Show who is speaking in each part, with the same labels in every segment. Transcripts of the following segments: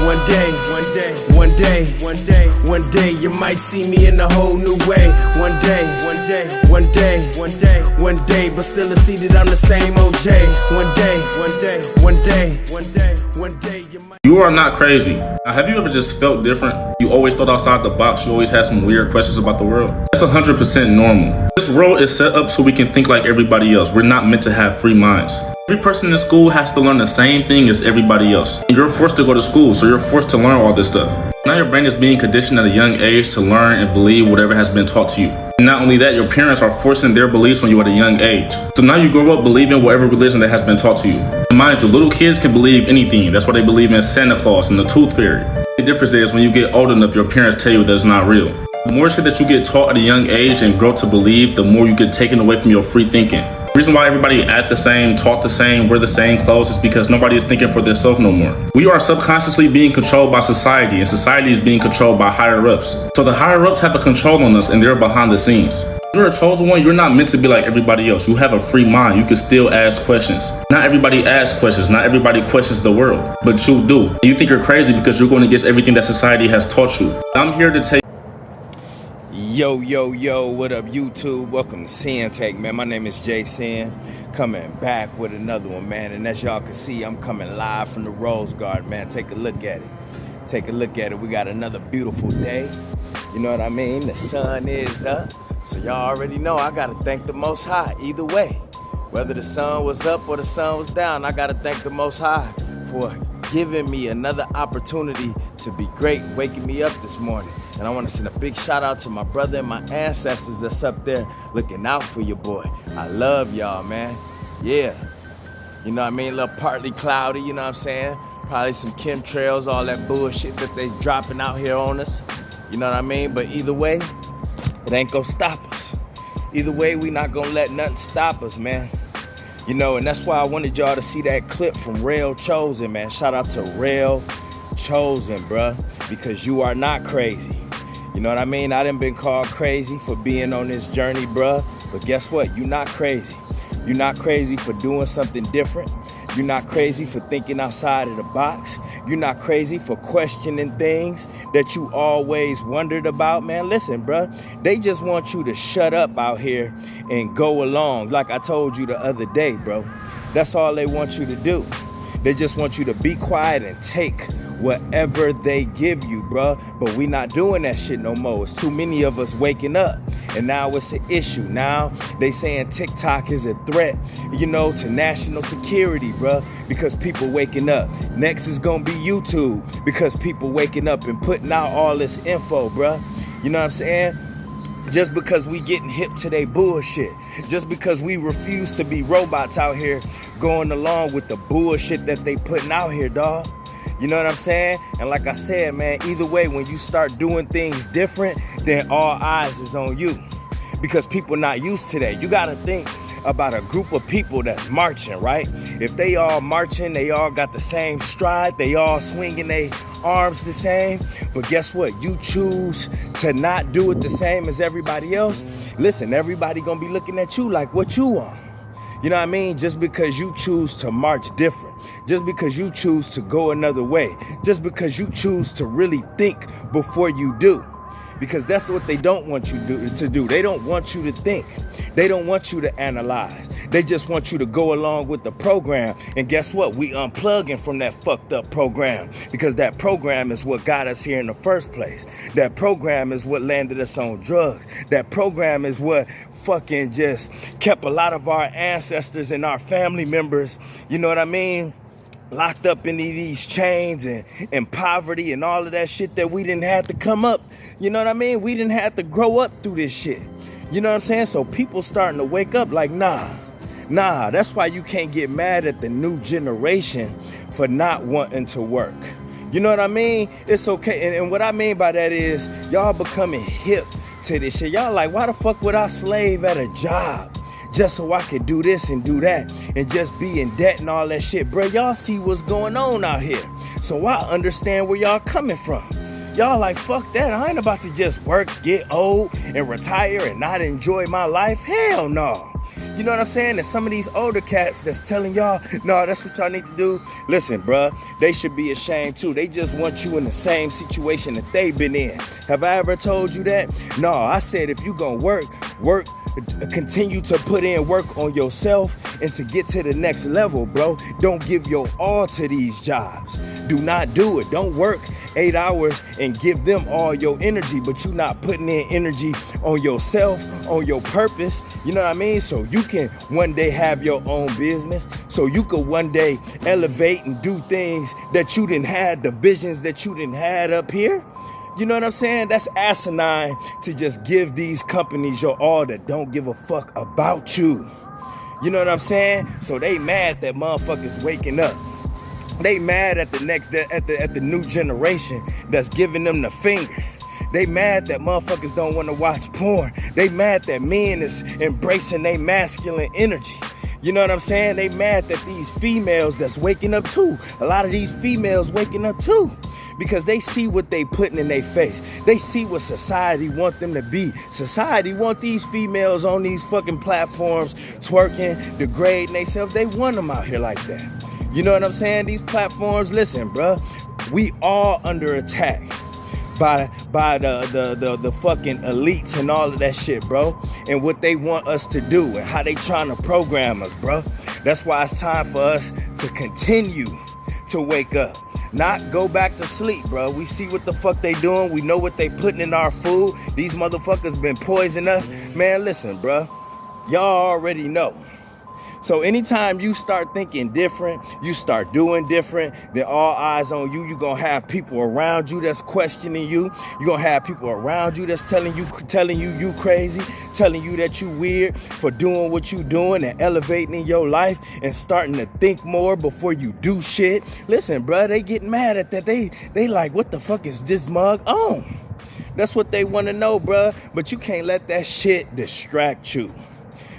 Speaker 1: One day, you might see me in a whole new way. One day, but still see that I'm the same OJ. One day, you might.
Speaker 2: You are not crazy. Now, have you ever just felt different? You always thought outside the box. You always had some weird questions about the world. That's 100% normal. This world is set up so we can think like everybody else. We're not meant to have free minds. Every person in school has to learn the same thing as everybody else. And you're forced to go to school, so you're forced to learn all this stuff. Now your brain is being conditioned at a young age to learn and believe whatever has been taught to you. And not only that, your parents are forcing their beliefs on you at a young age. So now you grow up believing whatever religion that has been taught to you. And mind you, little kids can believe anything. That's why they believe in Santa Claus and the Tooth Fairy. The difference is when you get old enough, your parents tell you that it's not real. The more shit that you get taught at a young age and grow to believe, the more you get taken away from your free thinking. The reason why everybody act the same, talk the same, wear the same clothes is because nobody is thinking for themselves no more. We are subconsciously being controlled by society, and society is being controlled by higher ups. So the higher ups have a control on us, and they're behind the scenes. If you're a chosen one, you're not meant to be like everybody else. You have a free mind. You can still ask questions. Not everybody asks questions. Not everybody questions the world, but you do. And you think you're crazy because you're going against everything that society has taught you. I'm here to tell you.
Speaker 1: Yo, what up, YouTube? Welcome to Sinn-Take, man. My name is Sin, coming back with another one, man. And as y'all can see, I'm coming live from the Rose Garden, man. Take a look at it. We got another beautiful day. You know what I mean? The sun is up. So y'all already know I gotta thank the Most High either way. Whether the sun was up or the sun was down, I gotta thank the Most High for giving me another opportunity to be great, waking me up this morning. And I want to send a big shout out to my brother and my ancestors that's up there looking out for your boy. I love y'all, man. Yeah. You know what I mean? A little partly cloudy, you know what I'm saying? Probably some chemtrails, all that bullshit that they dropping out here on us. You know what I mean? But either way, it ain't gonna stop us. Either way, we not gonna let nothing stop us, man. You know, and that's why I wanted y'all to see that clip from Real Chosen, man. Shout out to Real Chosen, bruh, because you are not crazy. You know what I mean? I done been called crazy for being on this journey, bruh. But guess what? You're not crazy. You're not crazy for doing something different. You're not crazy for thinking outside of the box. You're not crazy for questioning things that you always wondered about, man. Listen, bruh, they just want you to shut up out here and go along. Like I told you the other day, bro. That's all they want you to do. They just want you to be quiet and take whatever they give you, bruh. But we not doing that shit no more. It's too many of us waking up, and now it's an issue. Now they saying TikTok is a threat, you know, to national security, bruh, because people waking up. Next is gonna be YouTube, because people waking up and putting out all this info, bruh. You know what I'm saying? Just because we getting hip to their bullshit. Just because we refuse to be robots out here going along with the bullshit that they putting out here, dog. You know what I'm saying? And like I said, man, either way, when you start doing things different, then all eyes is on you. Because people not used to that. You gotta think about a group of people that's marching, right? If they all marching, they all got the same stride, they all swinging their arms the same, but guess what? You choose to not do it the same as everybody else. Listen, everybody gonna be looking at you like, what you on? You know what I mean? Just because you choose to march different, just because you choose to go another way, just because you choose to really think before you do. Because that's what they don't want you to do. They don't want you to think. They don't want you to analyze. They just want you to go along with the program. And guess what? We unplugging from that fucked up program, because that program is what got us here in the first place. That program is what landed us on drugs. That program is what fucking just kept a lot of our ancestors and our family members, you know what I mean, locked up in these chains and poverty and all of that shit that we didn't have to come up. You know what I mean? We didn't have to grow up through this shit. You know what I'm saying? So people starting to wake up like, nah. That's why you can't get mad at the new generation for not wanting to work. You know what I mean? It's okay. And what I mean by that is y'all becoming hip to this shit. Y'all like, why the fuck would I slave at a job just so I could do this and do that and just be in debt and all that shit? Bro, y'all see what's going on out here. So I understand where y'all coming from. Y'all like, fuck that. I ain't about to just work, get old, and retire and not enjoy my life. Hell no. You know what I'm saying? And some of these older cats that's telling y'all, no, that's what y'all need to do. Listen, bruh, they should be ashamed too. They just want you in the same situation that they've been in. Have I ever told you that? No, I said if you gonna work, continue to put in work on yourself and to get to the next level, bro. Don't give your all to these jobs. Do not do it. Don't work 8 hours and give them all your energy, but you not putting in energy on yourself, on your purpose. You know what I mean? So you can one day have your own business. So you could one day elevate and do things that you didn't have, the visions that you didn't have up here. You know what I'm saying? That's asinine to just give these companies your all that don't give a fuck about you. You know what I'm saying? So they mad that motherfuckers waking up. They mad at the new generation that's giving them the finger. They mad that motherfuckers don't want to watch porn. They mad that men is embracing their masculine energy. You know what I'm saying? They mad that these females that's waking up too. A lot of these females waking up too. Because they see what they putting in their face. They see what society want them to be. Society want these females on these fucking platforms twerking, degrading themselves. They want them out here like that. You know what I'm saying? These platforms, listen, bruh, we all under attack by the fucking elites and all of that shit, bro. And what they want us to do and how they trying to program us, bro. That's why it's time for us to continue to wake up. Not go back to sleep, bro. We see what the fuck they doing. We know what they putting in our food. These motherfuckers been poisoning us. Man, listen, bro. Y'all already know. So anytime you start thinking different, you start doing different, then all eyes on you. You're going to have people around you that's questioning you. You're going to have people around you that's telling you you crazy, telling you that you weird for doing what you doing and elevating in your life and starting to think more before you do shit. Listen, bro, they getting mad at that. They like, what the fuck is this mug on? That's what they want to know, bro. But you can't let that shit distract you.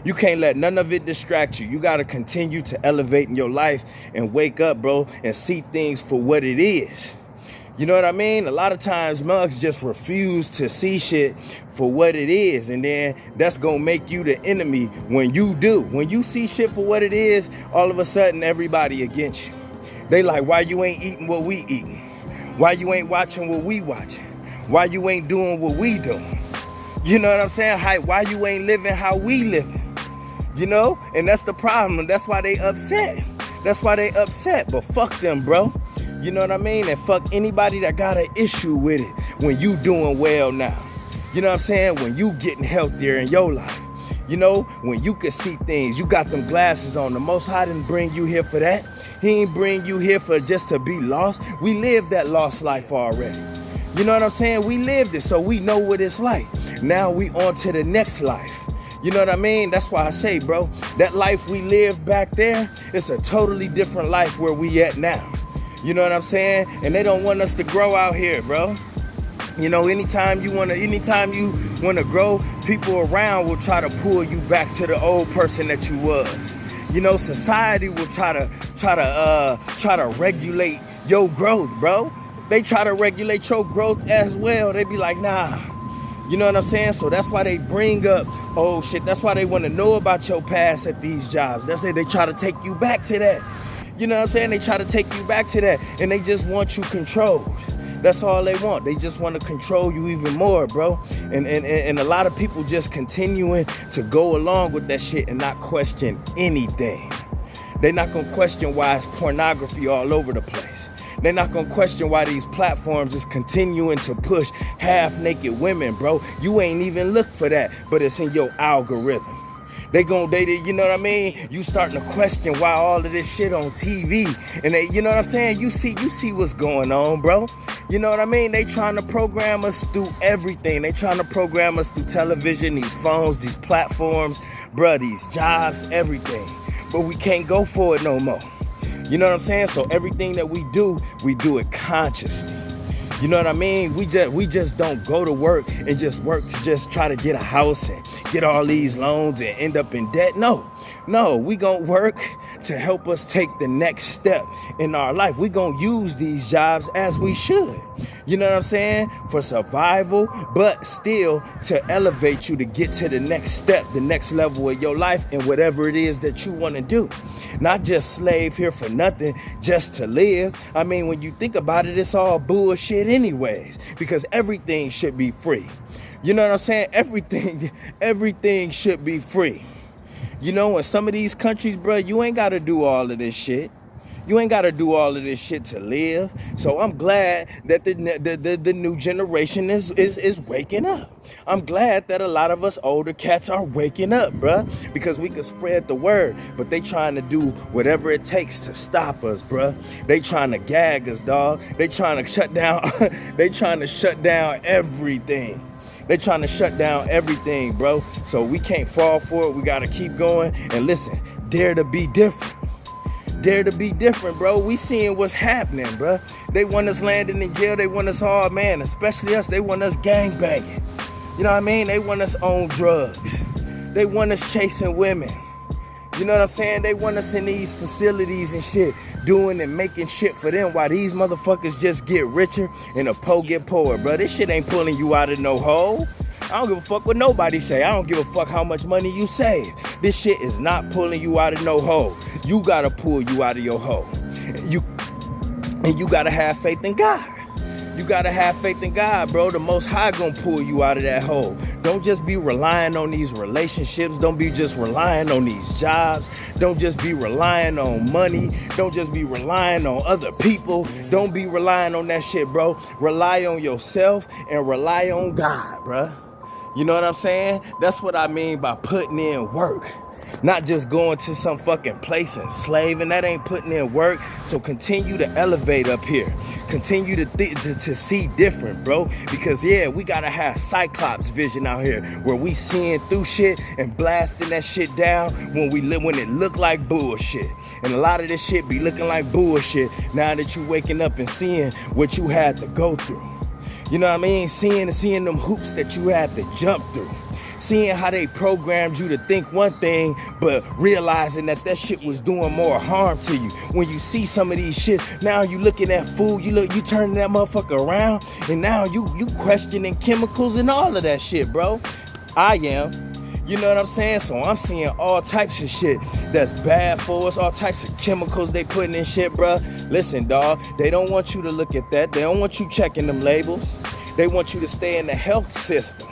Speaker 1: You can't let none of it distract you. You got to continue to elevate in your life and wake up, bro, and see things for what it is. You know what I mean? A lot of times mugs just refuse to see shit for what it is. And then that's going to make you the enemy when you do. When you see shit for what it is, all of a sudden everybody against you. They like, why you ain't eating what we eating? Why you ain't watching what we watching? Why you ain't doing what we doing? You know what I'm saying? Why you ain't living how we living? You know, and that's the problem. That's why they upset. That's why they upset. But fuck them, bro. You know what I mean? And fuck anybody that got an issue with it when you doing well now. You know what I'm saying? When you getting healthier in your life. You know, when you can see things. You got them glasses on. The Most High didn't bring you here for that. He ain't bring you here for just to be lost. We lived that lost life already. You know what I'm saying? We lived it, so we know what it's like. Now we on to the next life. You know what I mean? That's why I say, bro, that life we lived back there, it's a totally different life where we at now. You know what I'm saying? And they don't want us to grow out here, bro. You know, anytime you wanna grow, people around will try to pull you back to the old person that you was. You know, society will try to regulate your growth, bro. They try to regulate your growth as well. They be like, nah. You know what I'm saying? So that's why they bring up old shit. That's why they want to know about your past at these jobs. That's it. They try to take you back to that. You know what I'm saying? They try to take you back to that. And they just want you controlled. That's all they want. They just want to control you even more, bro. And a lot of people just continuing to go along with that shit and not question anything. They're not going to question why it's pornography all over the place. They're not going to question why these platforms is continuing to push half-naked women, bro. You ain't even look for that, but it's in your algorithm. You know what I mean? You starting to question why all of this shit on TV. And they, you know what I'm saying? You see what's going on, bro. You know what I mean? They trying to program us through everything. They trying to program us through television, these phones, these platforms, bro, these jobs, everything. But we can't go for it no more. You know what I'm saying? So everything that we do it consciously. You know what I mean? We just don't go to work and just work to just try to get a house and get all these loans and end up in debt. No, we gonna work to help us take the next step in our life. We're going to use these jobs as we should. You know what I'm saying? For survival, but still to elevate you to get to the next step, the next level of your life and whatever it is that you want to do. Not just slave here for nothing, just to live. I mean, when you think about it, it's all bullshit anyways, because everything should be free. You know what I'm saying? Everything should be free. You know, in some of these countries, bro, you ain't got to do all of this shit. You ain't got to do all of this shit to live. So I'm glad that the new generation is waking up. I'm glad that a lot of us older cats are waking up, bruh, because we can spread the word. But they trying to do whatever it takes to stop us, bruh. They trying to gag us, dog. They trying to shut down. They trying to shut down everything. They trying to shut down everything, bro. So we can't fall for it. We got to keep going. And listen, dare to be different. Dare to be different, bro. We seeing what's happening, bro. They want us landing in jail. They want us all, man, especially us. They want us gangbanging. You know what I mean? They want us on drugs. They want us chasing women. You know what I'm saying? They want us in these facilities and shit, doing and making shit for them while these motherfuckers just get richer and the poor get poorer, bro. This shit ain't pulling you out of no hole. I don't give a fuck what nobody say. I don't give a fuck how much money you save. This shit is not pulling you out of no hole. You gotta pull you out of your hole. You gotta have faith in God. You gotta have faith in God, bro. The Most High gonna pull you out of that hole. Don't just be relying on these relationships. Don't be just relying on these jobs. Don't just be relying on money. Don't just be relying on other people. Don't be relying on that shit, bro. Rely on yourself and rely on God, bro. You know what I'm saying? That's what I mean by putting in work. Not just going to some fucking place and slaving. That ain't putting in work. So continue to elevate up here. Continue to see different, bro. Because yeah, we gotta have Cyclops vision out here, where we seeing through shit and blasting that shit down when it look like bullshit. And a lot of this shit be looking like bullshit now that you waking up and seeing what you had to go through. You know what I mean? Seeing them hoops that you had to jump through. Seeing how they programmed you to think one thing, but realizing that shit was doing more harm to you. When you see some of these shit, now you looking at food, you turning that motherfucker around, and now you questioning chemicals and all of that shit, bro. I am. You know what I'm saying? So I'm seeing all types of shit that's bad for us, all types of chemicals they putting in shit, bro. Listen, dog, they don't want you to look at that. They don't want you checking them labels. They want you to stay in the health system.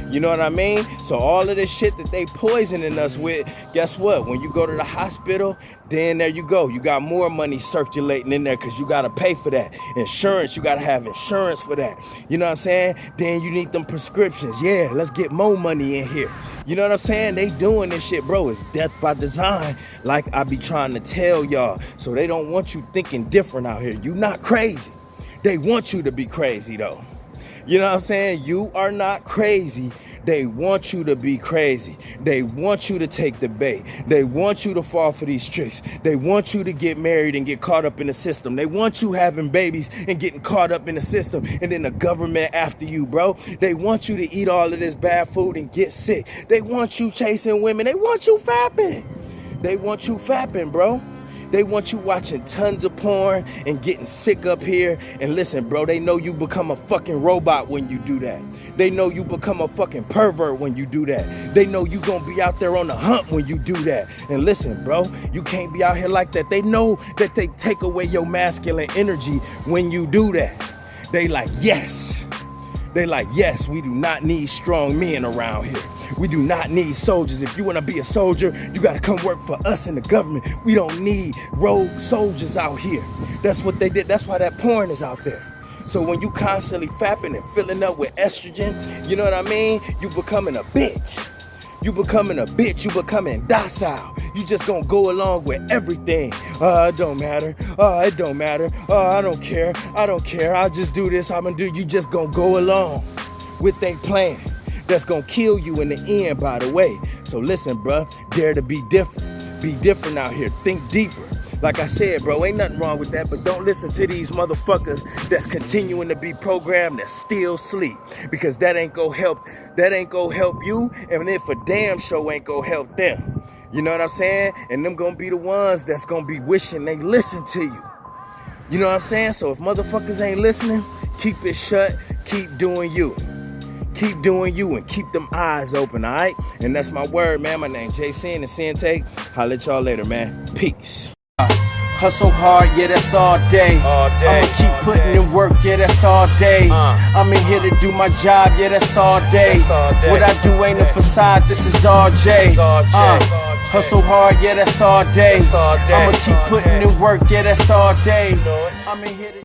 Speaker 1: You know what I mean? So all of this shit that they poisoning us with, guess what? When you go to the hospital, then there you go. You got more money circulating in there because you got to pay for that. Insurance, you got to have insurance for that. You know what I'm saying? Then you need them prescriptions. Yeah, let's get more money in here. You know what I'm saying? They doing this shit, bro. It's death by design, like I be trying to tell y'all. So they don't want you thinking different out here. You not crazy. They want you to be crazy, though. You know what I'm saying? You are not crazy. They want you to be crazy. They want you to take the bait. They want you to fall for these tricks. They want you to get married and get caught up in the system. They want you having babies and getting caught up in the system, and then the government after you, bro. They want you to eat all of this bad food and get sick. They want you chasing women. They want you fapping. They want you fapping, bro. They want you watching tons of porn and getting sick up here. And listen, bro, they know you become a fucking robot when you do that. They know you become a fucking pervert when you do that. They know you gonna be out there on the hunt when you do that. And listen, bro, you can't be out here like that. They know that they take away your masculine energy when you do that. They like, yes. They like, yes, we do not need strong men around here. We do not need soldiers. If you want to be a soldier, you got to come work for us in the government. We don't need rogue soldiers out here. That's what they did. That's why that porn is out there. So when you constantly fapping and filling up with estrogen, you know what I mean? You becoming a bitch. You becoming a bitch. You becoming docile. You just gonna go along with everything. It don't matter. It don't matter. I don't care. I don't care. I'll just do this. I'm gonna do. You just gonna go along with their plan. That's gonna kill you in the end, by the way. So listen, bruh, dare to be different. Be different out here. Think deeper. Like I said, bro, ain't nothing wrong with that, but don't listen to these motherfuckers that's continuing to be programmed that still sleep, because that ain't gonna help. That ain't gonna help you, and it for damn sure ain't gonna help them. You know what I'm saying? And them gonna be the ones that's gonna be wishing they listen to you. You know what I'm saying? So if motherfuckers ain't listening, keep it shut, keep doing you. Keep doing you and keep them eyes open, all right? And that's my word, man. My name Jay Sinn and Sinn-Take. Holla at y'all later, man. Peace.
Speaker 3: Hustle hard, yeah, that's all day. I'ma keep putting in work, yeah, that's all day. I'm in here to do my job, yeah, that's all day. What I do ain't a facade, this is all Jay. Hustle hard, yeah, that's all day. I'ma keep putting in work, yeah, that's all day. I'm in here to